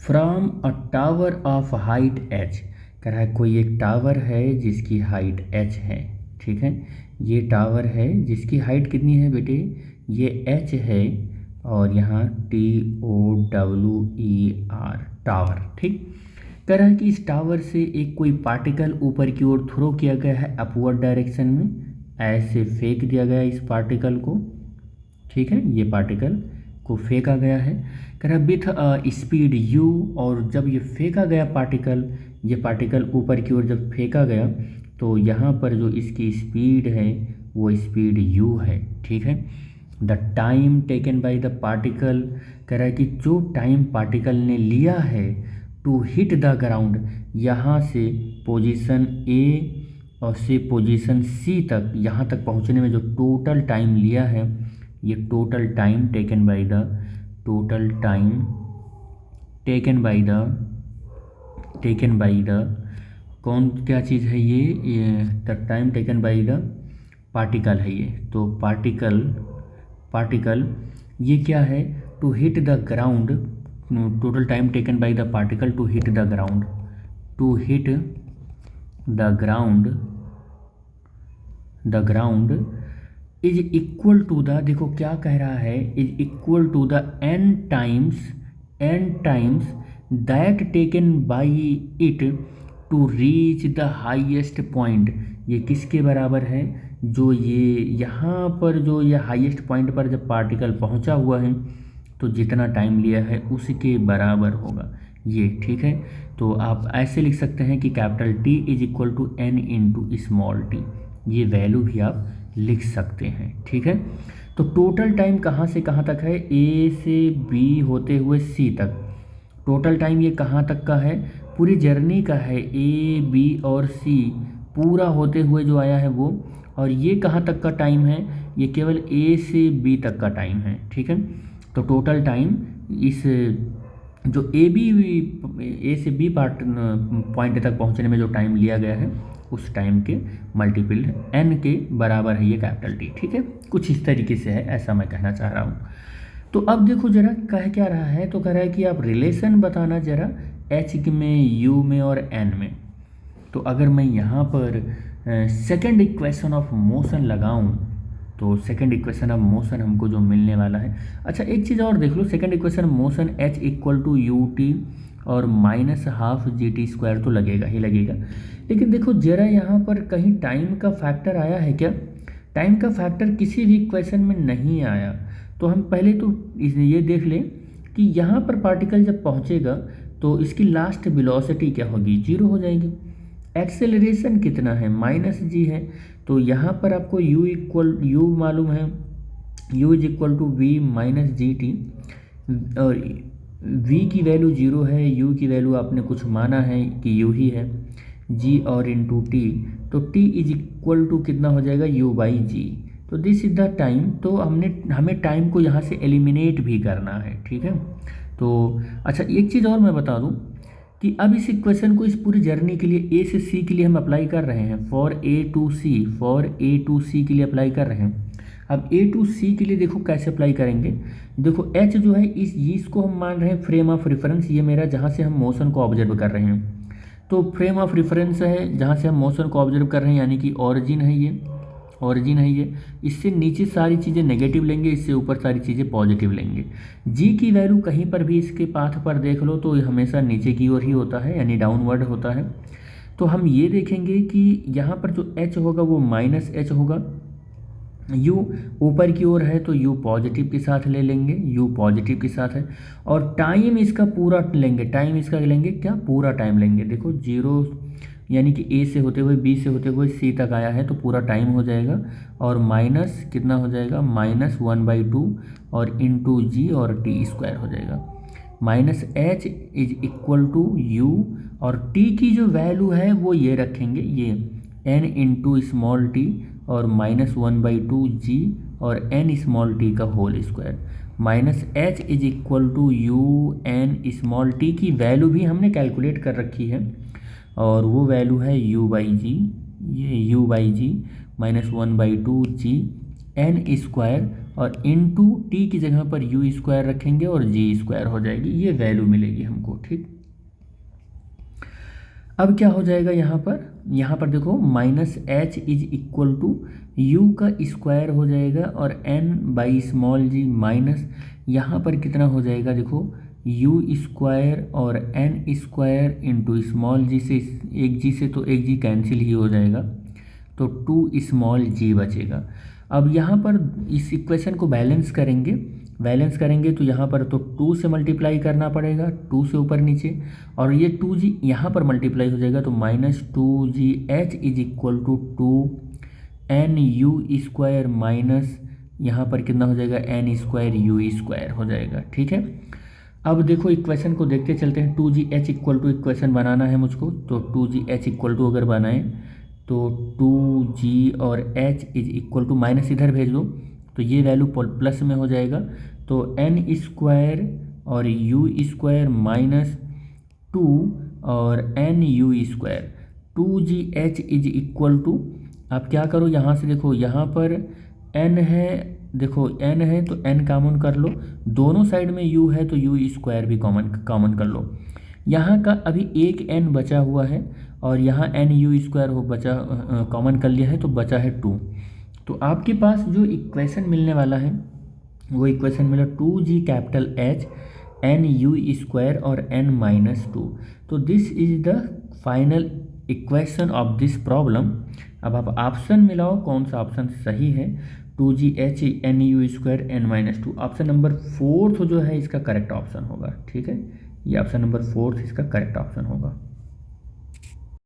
From a tower of height h। कह रहा है कोई एक टावर है जिसकी हाइट h है। ठीक है, ये टावर है जिसकी हाइट कितनी है बेटे, ये h है और यहाँ TOWER टावर। ठीक, कह रहा है कि इस टावर से एक कोई पार्टिकल ऊपर की ओर थ्रो किया गया है अपवर्ड डायरेक्शन में, ऐसे फेंक दिया गया इस पार्टिकल को। ठीक है, ये पार्टिकल को फेंका गया है, कह रहा विथ स्पीड u। और जब ये फेंका गया पार्टिकल, ये पार्टिकल ऊपर की ओर जब फेंका गया तो यहाँ पर जो इसकी स्पीड है वो स्पीड u है। ठीक है, the time taken by the particle, कह रहा है कि जो टाइम पार्टिकल ने लिया है टू हिट द ग्राउंड, यहाँ से पोजीशन A और से पोजीशन C तक, यहाँ तक पहुँचने में जो टोटल टाइम लिया है, ये total time taken by the कौन क्या चीज़ है ये the time taken by the particle है ये। तो पार्टिकल ये क्या है, to hit the ground, total time taken by the particle to hit the ground is equal to the, देखो क्या कह रहा है, is equal to the n times that taken by it to reach the highest point. ये किसके बराबर है, जो ये यहाँ पर जो ये हाईएस्ट पॉइंट पर जब पार्टिकल पहुँचा हुआ है तो जितना टाइम लिया है उसके बराबर होगा ये। ठीक है, तो आप ऐसे लिख सकते हैं कि capital T is equal to n into small t, ये वैल्यू भी आप लिख सकते हैं। ठीक है, तो टोटल टाइम कहाँ से कहाँ तक है, A से B होते हुए C तक, टोटल टाइम ये कहाँ तक का है, पूरी जर्नी का है, A B और C पूरा होते हुए जो आया है वो। और ये कहाँ तक का टाइम है, ये केवल A से B तक का टाइम है। ठीक है, तो टोटल टाइम इस जो A से B पॉइंट तक पहुँचने में जो टाइम लिया गया है उस टाइम के मल्टीपल n के बराबर है ये कैपिटल T। ठीक है, कुछ इस तरीके से है, ऐसा मैं कहना चाह रहा हूँ। तो अब देखो जरा कह क्या रहा है, तो कह रहा है कि आप रिलेशन बताना जरा h में, u में और n में। तो अगर मैं यहाँ पर सेकंड इक्वेशन ऑफ मोशन लगाऊं तो सेकंड इक्वेशन ऑफ मोशन हमको जो मिलने वाला है, अच्छा एक चीज़ और देख लो, second equation motion h equal to ut और -12 तो लगेगा ही लगेगा। लेकिन देखो जरा यहाँ पर कहीं टाइम का फैक्टर आया है क्या, टाइम का फैक्टर किसी भी इक्वेशन में नहीं आया। तो हम पहले तो ये देख लें कि यहाँ पर पार्टिकल जब पहुँचेगा तो इसकी लास्ट वेलोसिटी क्या होगी, 0 हो जाएगी। एक्सेलरेशन कितना है, -g है, तो यहाँ पर आपको u मालूम है, u is equal to v minus G T, और v की वैल्यू 0 है, u की वैल्यू आपने कुछ माना है कि u ही है, g और इंटू t, तो t इज इक्वल टू कितना हो जाएगा, u बाई जी। तो दिस इज द टाइम। तो हमें टाइम को यहाँ से एलिमिनेट भी करना है। ठीक है, तो अच्छा एक चीज़ और मैं बता दूँ कि अब इस इक्वेशन को इस पूरी जर्नी के लिए A से C के लिए हम अप्लाई कर रहे हैं, फॉर A टू C के लिए अप्लाई कर रहे हैं। अब A टू C के लिए देखो कैसे अप्लाई करेंगे, देखो H जो है इसको हम मान रहे हैं फ्रेम ऑफ रेफरेंस, ये मेरा जहाँ से हम मोशन को ऑब्जर्व कर रहे हैं, तो फ्रेम ऑफ रेफरेंस है जहाँ से हम मोशन को ऑब्जर्व कर रहे हैं, यानी कि ऑरिजिन है ये, इससे नीचे सारी चीज़ें नेगेटिव लेंगे, इससे ऊपर सारी चीज़ें पॉजिटिव लेंगे। जी की वैल्यू कहीं पर भी इसके पाथ पर देख लो तो हमेशा नीचे की ओर ही होता है, यानी डाउनवर्ड होता है। तो हम ये देखेंगे कि यहाँ पर जो h होगा वो -h होगा, u ऊपर की ओर है तो u पॉजिटिव के साथ ले लेंगे, u पॉजिटिव के साथ है। और टाइम इसका पूरा लेंगे, क्या पूरा टाइम लेंगे, देखो 0 यानी कि A से होते हुए B से होते हुए C तक आया है तो पूरा टाइम हो जाएगा, और माइनस कितना हो जाएगा, -1/2 और इंटू जी और t² हो जाएगा। -h is equal to u, और t की जो वैल्यू है वो ये रखेंगे, ये n इंटू स्मॉल t और -1/2 g और n स्मॉल t का whole square. -h is equal to u n small t की वैल्यू भी हमने कैलकुलेट कर रखी है, और वो वैल्यू है u/g, ये u/g -1/2 g n² और इनटू टी की जगह पर यू स्क्वायर रखेंगे और जी स्क्वायर हो जाएगी, ये वैल्यू मिलेगी हमको। ठीक, अब क्या हो जाएगा यहाँ पर देखो minus H is equal to u का स्क्वायर हो जाएगा और N by small G minus यहाँ पर कितना हो जाएगा देखो यू स्क्वायर और N square into small G से, एक जी से तो एक जी कैंसिल ही हो जाएगा, तो टू स्मॉल जी बचेगा। अब यहाँ पर इस इक्वेशन को बैलेंस करेंगे तो यहाँ पर तो 2 से मल्टीप्लाई करना पड़ेगा, 2 से ऊपर नीचे, और ये 2g यहाँ पर मल्टीप्लाई हो जाएगा तो minus 2gh is equal to 2nu square minus यहाँ पर कितना हो जाएगा n स्क्वायर यू स्क्वायर हो जाएगा। ठीक है, अब देखो इक्वेशन को देखते चलते हैं। 2gh इक्वल टू इक्वेशन बनाना है मुझको, तो 2gh इक्वल टू अगर बनाएं तो 2g और h is equal to minus इधर भेज दो तो ये वैल्यू प्लस में हो जाएगा, तो n स्क्वायर और u स्क्वायर माइनस 2 और n u square 2gh is equal to, आप क्या करो यहाँ से देखो यहाँ पर n है, देखो n है तो n कॉमन कर लो, दोनों साइड में u है तो u स्क्वायर भी कॉमन कर लो। यहाँ का अभी एक n बचा हुआ है और यहाँ n u स्क्वायर हो बचा कॉमन कर लिया है तो बचा है 2। तो आपके पास जो इक्वेशन मिलने वाला है वो इक्वेशन मिला 2g capital H n u square और n माइनस 2। तो this is the final equation of this problem. अब आप ऑप्शन मिलाओ कौन सा ऑप्शन सही है, 2gh n u square n minus 2, option number 4 जो है इसका करेक्ट ऑप्शन होगा। ठीक है, ये ऑप्शन नंबर 4 इसका करेक्ट ऑप्शन होगा।